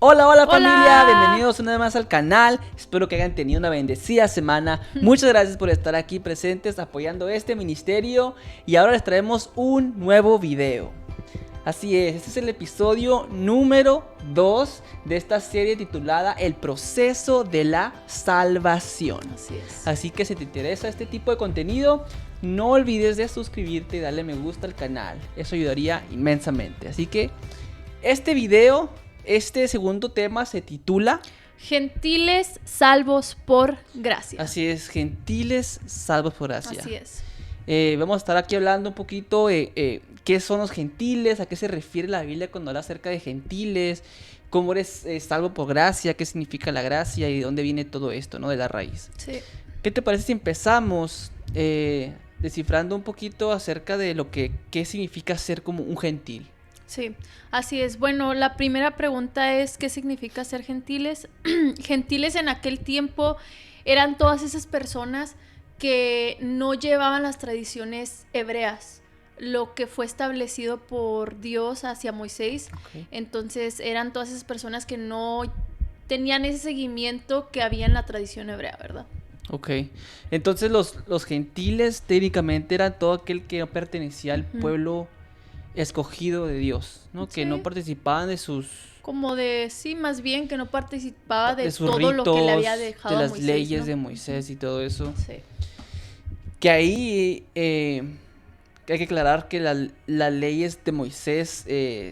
Hola, hola familia, Hola. bienvenidos una vez más al canal. Espero que hayan tenido una bendecida semana. Muchas gracias por estar aquí presentes apoyando este ministerio. Y ahora les traemos un nuevo video. Así es, este es el episodio número 2 de esta serie titulada El proceso de la salvación. Así es. Así que si te interesa este tipo de contenido, no olvides de suscribirte y darle me gusta al canal. Eso ayudaría inmensamente. Así que este video, este segundo tema se titula... Gentiles salvos por gracia. Así es, gentiles salvos por gracia. Así es. Vamos a estar aquí hablando un poquito de qué son los gentiles, a qué se refiere la Biblia cuando habla acerca de gentiles, cómo eres salvo por gracia, qué significa la gracia y de dónde viene todo esto, ¿no? De la raíz. Sí. ¿Qué te parece si empezamos descifrando un poquito acerca de qué significa ser como un gentil? Sí, así es. Bueno, la primera pregunta es ¿qué significa ser gentiles? Gentiles en aquel tiempo eran todas esas personas que no llevaban las tradiciones hebreas, lo que fue establecido por Dios hacia Moisés. Okay. Entonces eran todas esas personas que no tenían ese seguimiento que había en la tradición hebrea, ¿verdad? Ok, entonces los gentiles técnicamente eran todo aquel que no pertenecía al pueblo escogido de Dios, ¿no? Sí. Que no participaban de sus... Como de, sí, más bien que no participaba de sus todo ritos, lo que le había dejado de a las Moisés, leyes ¿no? de Moisés y todo eso. Sí. Que ahí hay que aclarar que las leyes de Moisés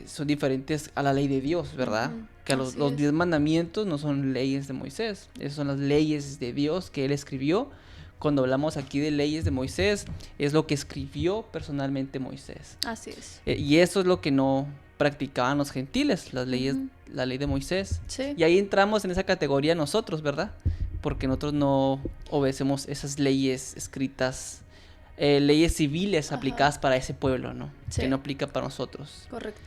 son diferentes a la ley de Dios, ¿verdad? Ujú, Que así los es. 10 mandamientos no son leyes de Moisés, esas son las leyes de Dios que él escribió. Cuando hablamos aquí de leyes de Moisés, es lo que escribió personalmente Moisés. Así es. Y eso es lo que no practicaban los gentiles, las leyes, Ujú. la ley de Moisés. Sí. Y ahí entramos en esa categoría nosotros, ¿verdad? Porque nosotros no obedecemos esas leyes escritas, leyes civiles Ajá. aplicadas para ese pueblo, ¿no? Sí. Que no aplica para nosotros. Correcto.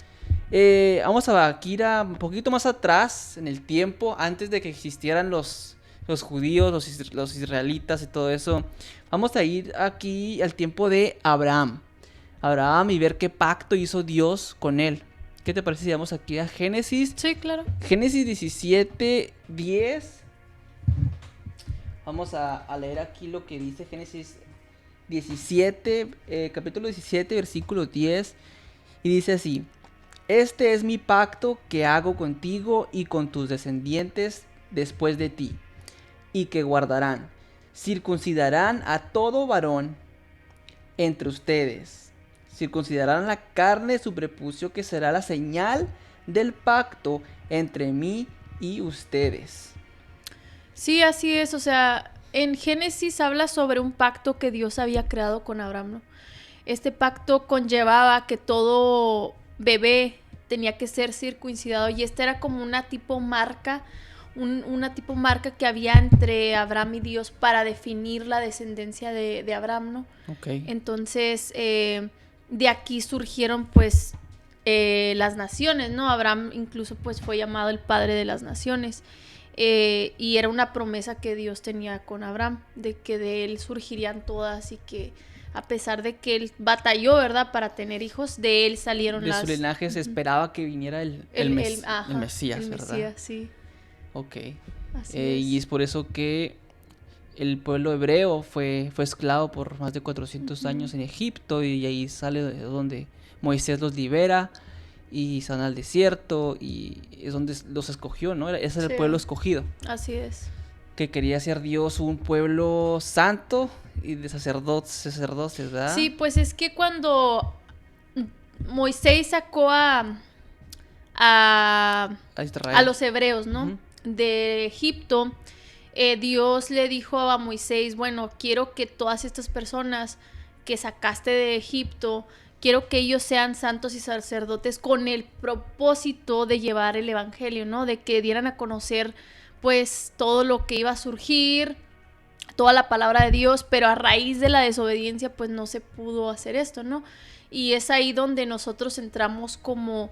Vamos a aquí un poquito más atrás en el tiempo, antes de que existieran los judíos, los israelitas y todo eso. Vamos a ir aquí al tiempo de Abraham. Abraham y ver qué pacto hizo Dios con él. ¿Qué te parece si vamos aquí a Génesis? Sí, claro. Génesis 17, 10. Vamos a leer aquí lo que dice Génesis 17, capítulo 17, versículo 10. Y dice así: Este es mi pacto que hago contigo y con tus descendientes después de ti, y que guardarán, circuncidarán a todo varón entre ustedes, circuncidarán la carne de su prepucio, que será la señal del pacto entre mí y ustedes. Sí, así es. O sea, en Génesis habla sobre un pacto que Dios había creado con Abraham, ¿no? Este pacto conllevaba que todo bebé tenía que ser circuncidado y esta era como una tipo marca, una tipo marca que había entre Abraham y Dios para definir la descendencia de Abraham, ¿no? Okay. Entonces, de aquí surgieron pues las naciones, ¿no? Abraham incluso pues fue llamado el padre de las naciones. Y era una promesa que Dios tenía con Abraham, de que de él surgirían todas y que a pesar de que él batalló, ¿verdad?, para tener hijos, de él salieron De su linaje se esperaba que viniera el Mesías, ¿verdad? Mesías, sí. Ok. Así Y es por eso que el pueblo hebreo fue esclavo por más de 400 años en Egipto, y ahí sale de donde Moisés los libera y se van al desierto, y es donde los escogió, ¿no? Ese era el pueblo escogido, Así es. que quería ser Dios un pueblo santo y de sacerdotes, ¿verdad? Sí, pues es que cuando Moisés sacó a Israel, a los hebreos, ¿no? Ujú. De Egipto, Dios le dijo a Moisés, bueno, quiero que todas estas personas que sacaste de Egipto, quiero que ellos sean santos y sacerdotes con el propósito de llevar el evangelio, ¿no? De que dieran a conocer pues todo lo que iba a surgir, toda la palabra de Dios, pero a raíz de la desobediencia pues no se pudo hacer esto, ¿no? Y es ahí donde nosotros entramos como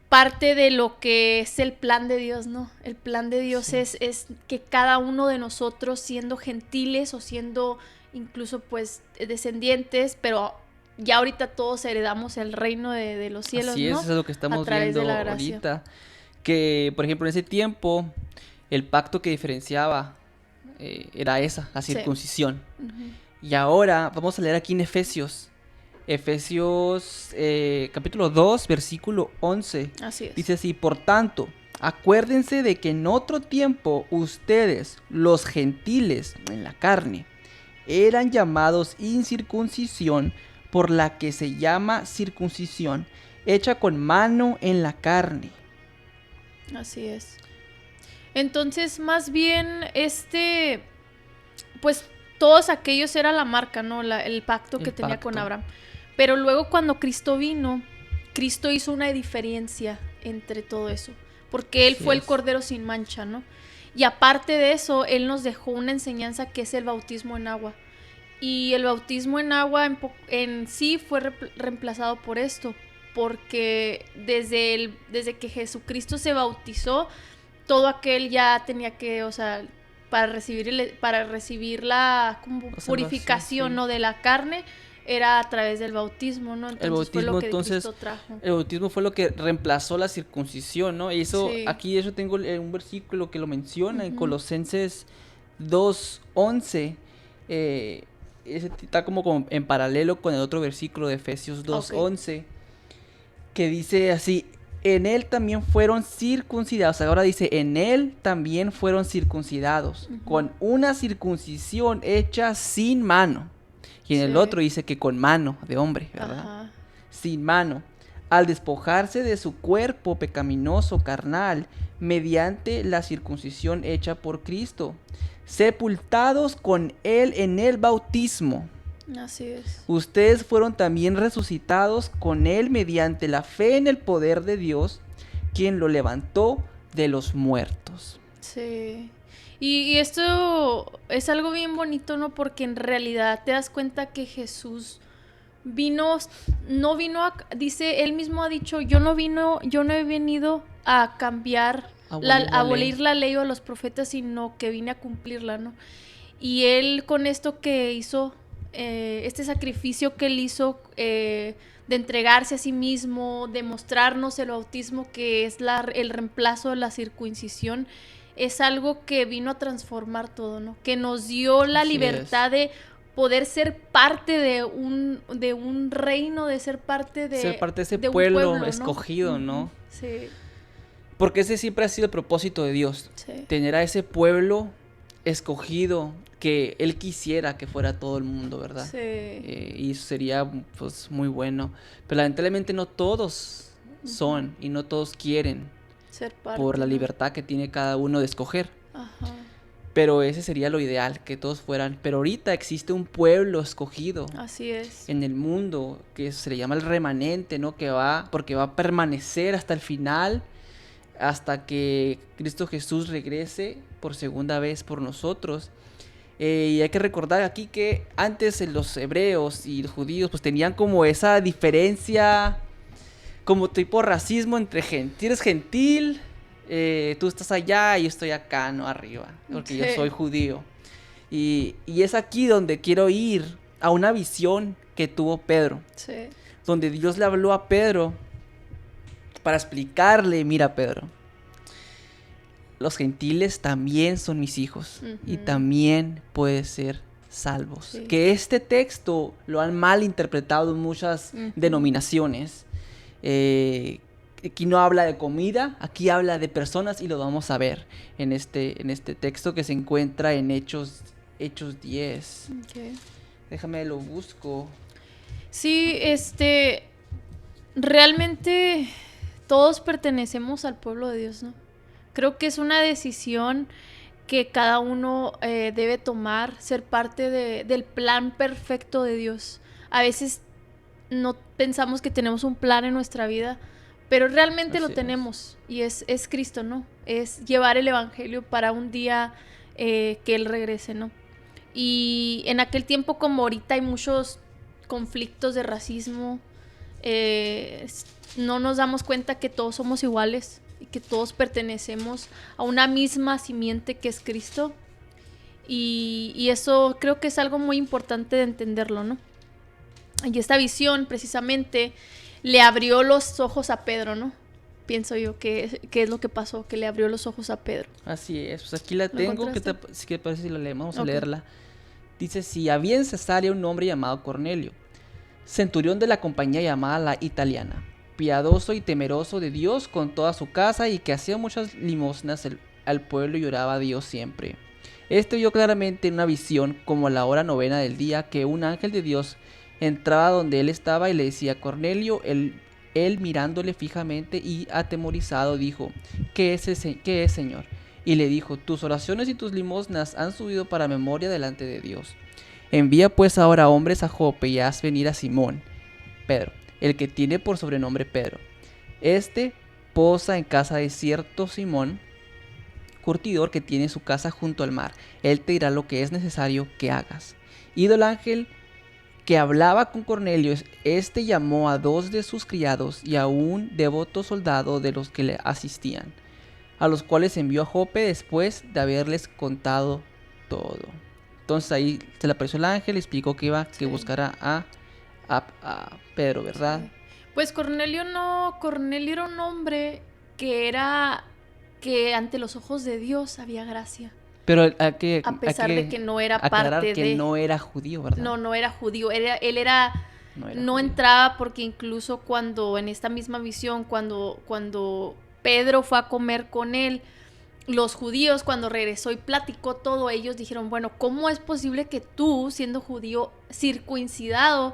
parte de lo que es el plan de Dios, ¿no? El plan de Dios es que cada uno de nosotros, siendo gentiles o siendo incluso pues descendientes, pero ya ahorita todos heredamos el reino de los cielos, Así es, ¿no? eso es lo que estamos a través viendo de la gracia. ahorita. Que, por ejemplo, en ese tiempo, el pacto que diferenciaba era esa, la Sí. circuncisión. Ujú. Y ahora vamos a leer aquí en Efesios. Efesios capítulo 2, versículo 11. Así es. Dice así: por tanto, acuérdense de que en otro tiempo ustedes, los gentiles en la carne, eran llamados incircuncisión por la que se llama circuncisión, hecha con mano en la carne. Así es. Entonces, más bien, pues todos aquellos era la marca, ¿no? El pacto que El tenía con pacto. Abraham. Pero luego cuando Cristo vino, Cristo hizo una diferencia entre todo eso. Porque Él Así fue el es. Cordero sin mancha, ¿no? Y aparte de eso, Él nos dejó una enseñanza que es el bautismo en agua. Y el bautismo en agua en sí fue reemplazado por esto. Porque desde que Jesucristo se bautizó, todo aquel ya tenía que, o sea, para recibir la como La purificación, salvación, sí. ¿no? De la carne, era a través del bautismo, ¿no? El Entonces fue lo bautismo, que entonces, Cristo trajo. el bautismo fue lo que reemplazó la circuncisión, ¿no? Y eso, Sí. aquí de hecho tengo un versículo que lo menciona en Ujú. Colosenses 2:11. Ese está como en paralelo con el otro versículo de Efesios 2:11, que dice así: en él también fueron circuncidados. Ahora dice: en él también fueron circuncidados, Ujú. con una circuncisión hecha sin mano. Y en el Sí. otro dice que con mano de hombre, ¿verdad? Ajá. Sin mano, al despojarse de su cuerpo pecaminoso carnal mediante la circuncisión hecha por Cristo, sepultados con él en el bautismo. Así es. Ustedes fueron también resucitados con él mediante la fe en el poder de Dios, quien lo levantó de los muertos. Sí. Y esto es algo bien bonito, ¿no? Porque en realidad te das cuenta que Jesús no vino dice, él mismo ha dicho, yo no he venido a cambiar, a abolir la ley o a los profetas, sino que vine a cumplirla, ¿no? Y él con esto que hizo, este sacrificio que él hizo, de entregarse a sí mismo, de mostrarnos el bautismo, que es el reemplazo de la circuncisión, es algo que vino a transformar todo, ¿no? Que nos dio la Así libertad de poder ser parte de un reino, de ser parte Ser parte de ese un pueblo ¿no? escogido, ¿no? Ujú. Sí, Porque ese siempre ha sido el propósito de Dios. sí. Tener a ese pueblo escogido que Él quisiera que fuera todo el mundo, ¿verdad? Sí. Y eso sería pues muy bueno. Pero lamentablemente no todos son y no todos quieren, Ser parte, por la ¿no? libertad que tiene cada uno de escoger. Ajá. Pero ese sería lo ideal, que todos fueran. Pero ahorita existe un pueblo escogido Así es. en el mundo que se le llama el remanente, ¿no? Porque va a permanecer hasta el final, hasta que Cristo Jesús regrese por segunda vez por nosotros. Y hay que recordar aquí que antes los hebreos y los judíos pues tenían como esa diferencia, como tipo racismo entre eres gentil, tú estás allá y yo estoy acá, no arriba, porque yo Sí. soy judío. Y es aquí donde quiero ir a una visión que tuvo Pedro, Sí. donde Dios le habló a Pedro para explicarle: mira, Pedro, los gentiles también son mis hijos y Ujú. también pueden ser salvos. Sí. Que este texto lo han mal interpretado en muchas Ujú. denominaciones. Aquí no habla de comida, aquí habla de personas, y lo vamos a ver en este texto que se encuentra en Hechos 10. Okay. Déjame lo busco. Sí, realmente todos pertenecemos al pueblo de Dios, ¿no? Creo que es una decisión que cada uno debe tomar, ser parte del plan perfecto de Dios. A veces no pensamos que tenemos un plan en nuestra vida, pero realmente Así lo es. tenemos, y es Cristo, ¿no? Es llevar el evangelio para un día que Él regrese, ¿no? Y en aquel tiempo, como ahorita, hay muchos conflictos de racismo, no nos damos cuenta que todos somos iguales y que todos pertenecemos a una misma simiente que es Cristo, y eso creo que es algo muy importante de entenderlo, ¿no? Y esta visión precisamente le abrió los ojos a Pedro, ¿no? pienso yo que es lo que pasó, que le abrió los ojos a Pedro. Así es, pues aquí la tengo, ¿qué te parece si la leemos? Vamos a Ok. leerla. Dice, si había en Cesarea un hombre llamado Cornelio, centurión de la compañía llamada la Italiana, piadoso y temeroso de Dios con toda su casa y que hacía muchas limosnas al pueblo y oraba a Dios siempre. Este vio claramente en una visión, como a la hora novena del día, que un ángel de Dios entraba donde él estaba y le decía, Cornelio, él mirándole fijamente y atemorizado dijo, ¿qué es, Señor? Y le dijo, tus oraciones y tus limosnas han subido para memoria delante de Dios. Envía pues ahora hombres a Jope y haz venir a Simón, Pedro, el que tiene por sobrenombre Pedro. Este posa en casa de cierto Simón, curtidor que tiene su casa junto al mar. Él te dirá lo que es necesario que hagas. Ido el ángel que hablaba con Cornelio, este llamó a 2 de sus criados y a un devoto soldado de los que le asistían, a los cuales envió a Jope después de haberles contado todo. Entonces ahí se le apareció el ángel, le explicó que iba que buscara a Pedro, ¿verdad? Sí. Pues Cornelio era un hombre que ante los ojos de Dios había gracia. Pero A pesar de que no era aclarar parte que de... no era judío, ¿verdad? No era judío. Él No era no judío. entraba porque incluso cuando en esta misma visión, cuando Pedro fue a comer con él, los judíos cuando regresó y platicó todo, ellos dijeron, bueno, ¿cómo es posible que tú, siendo judío circuncidado,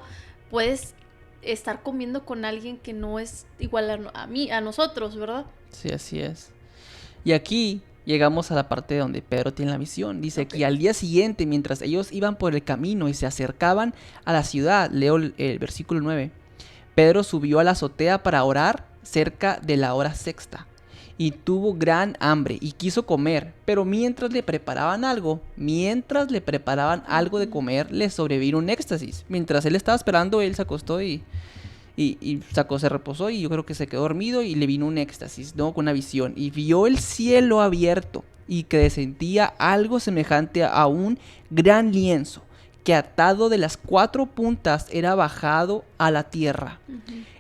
puedes estar comiendo con alguien que no es igual a nosotros, ¿verdad? Sí, así es. Y aquí llegamos a la parte donde Pedro tiene la visión. Dice Ok. que al día siguiente, mientras ellos iban por el camino y se acercaban a la ciudad, leo el versículo 9, Pedro subió a la azotea para orar cerca de la hora sexta. Y tuvo gran hambre y quiso comer, pero mientras le preparaban algo de comer, le sobrevino un éxtasis. Mientras él estaba esperando, él se acostó y se reposó y yo creo que se quedó dormido y le vino un éxtasis, ¿no? Con una visión. Y vio el cielo abierto y que descendía algo semejante a un gran lienzo que atado de las 4 puntas era bajado a la tierra,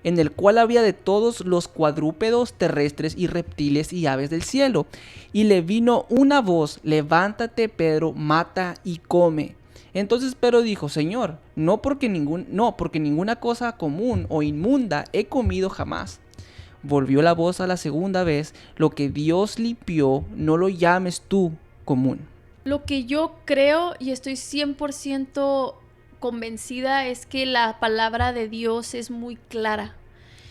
en el cual había de todos los cuadrúpedos terrestres y reptiles y aves del cielo. Y le vino una voz, levántate Pedro, mata y come. Entonces Pedro dijo, Señor, no porque ninguna cosa común o inmunda he comido jamás. Volvió la voz a la segunda vez, lo que Dios limpió, no lo llames tú común. Lo que yo creo y estoy 100% convencida es que la palabra de Dios es muy clara.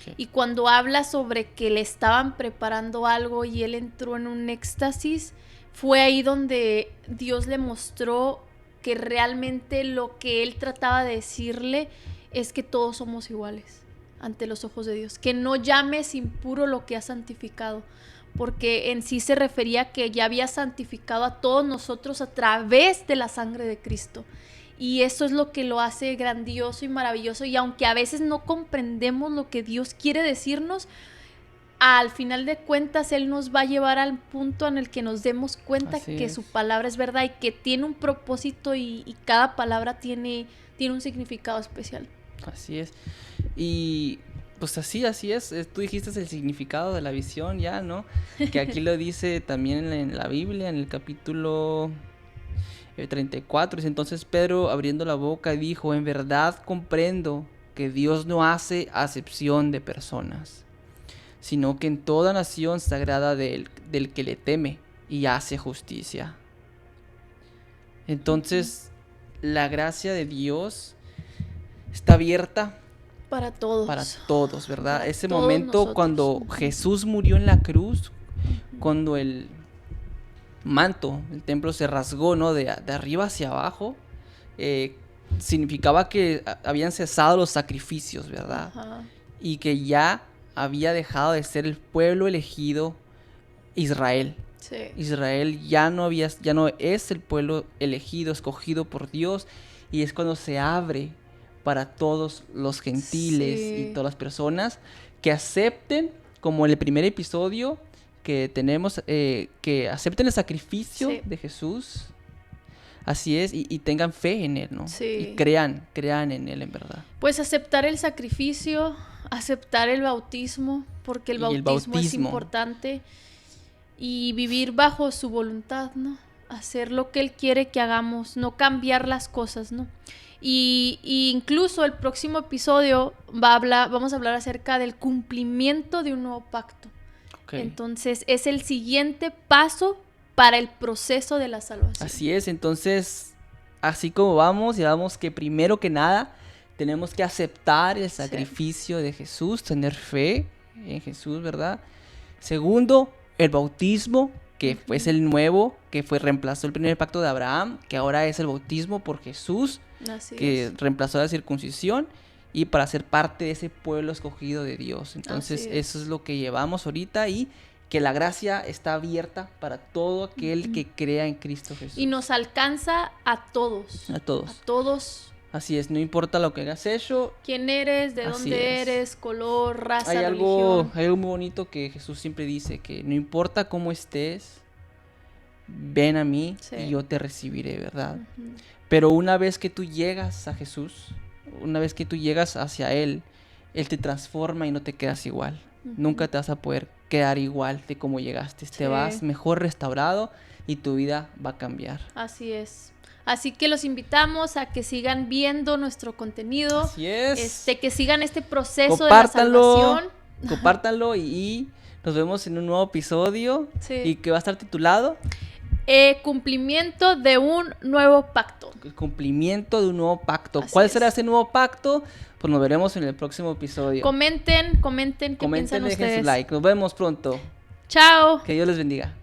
Okay. Y cuando habla sobre que le estaban preparando algo y él entró en un éxtasis, fue ahí donde Dios le mostró que realmente lo que él trataba de decirle es que todos somos iguales ante los ojos de Dios. Que no llames impuro lo que ha santificado, porque en sí se refería a que ya había santificado a todos nosotros a través de la sangre de Cristo. Y eso es lo que lo hace grandioso y maravilloso. Y aunque a veces no comprendemos lo que Dios quiere decirnos, al final de cuentas Él nos va a llevar al punto en el que nos demos cuenta que su palabra es verdad y que tiene un propósito y cada palabra tiene un significado especial. Así es. Y pues así es. Tú dijiste el significado de la visión ya, ¿no? Que aquí lo dice también en la Biblia, en el capítulo 34. Dice, entonces Pedro, abriendo la boca, dijo, en verdad comprendo que Dios no hace acepción de personas, sino que en toda nación se agrada del que le teme y hace justicia. Entonces, la gracia de Dios está abierta para todos, ¿verdad? Para ese todos momento nosotros. cuando Jesús murió en la cruz, cuando el manto, el templo se rasgó, ¿no? De arriba hacia abajo, significaba que habían cesado los sacrificios, ¿verdad? Ajá. Y que ya había dejado de ser el pueblo elegido Israel. Sí. Israel ya no es el pueblo elegido, escogido por Dios, y es cuando se abre para todos los gentiles y todas las personas que acepten, como en el primer episodio que tenemos, que acepten el sacrificio de Jesús. Así es, y tengan fe en Él, ¿no? Sí. Y crean en Él, en verdad. Pues aceptar el sacrificio aceptar el bautismo, porque el Y el bautismo es bautismo. importante, y vivir bajo su voluntad, ¿no? Hacer lo que Él quiere que hagamos, no cambiar las cosas, ¿no? Y incluso el próximo episodio vamos a hablar acerca del cumplimiento de un nuevo pacto. Ok. Entonces, es el siguiente paso para el proceso de la salvación. Así es, entonces, así como vamos, llevamos que primero que nada tenemos que aceptar el sacrificio de Jesús, tener fe en Jesús, ¿verdad? Segundo, el bautismo, que es el nuevo, que reemplazó el primer pacto de Abraham, que ahora es el bautismo por Jesús, Así que es. reemplazó la circuncisión y para ser parte de ese pueblo escogido de Dios. Entonces, Así es. eso es lo que llevamos ahorita y que la gracia está abierta para todo aquel que crea en Cristo Jesús. Y nos alcanza a todos. A todos. A todos. Así es, no importa lo que hayas hecho. ¿Quién eres? ¿De Así dónde es. eres? Color, raza, Hay algo religión. muy bonito que Jesús siempre dice, que no importa cómo estés, ven a mí Sí. y yo te recibiré, ¿verdad? Ujú. Pero una vez que tú llegas a Jesús, una vez que tú llegas hacia Él, Él te transforma y no te quedas igual. Ujú. Nunca te vas a poder quedar igual de como llegaste. Sí. Te vas mejor restaurado y tu vida va a cambiar. Así es. Así que los invitamos a que sigan viendo nuestro contenido. Así es. Que sigan este proceso Compártanlo, de la salvación. compártanlo y nos vemos en un nuevo episodio Sí. y que va a estar titulado Cumplimiento de un nuevo pacto. El cumplimiento de un nuevo pacto. Así ¿Cuál es. será ese nuevo pacto? Pues nos veremos en el próximo episodio. Comenten qué Comenten, piensan dejen ustedes. su like. Nos vemos pronto. Chao. Que Dios les bendiga.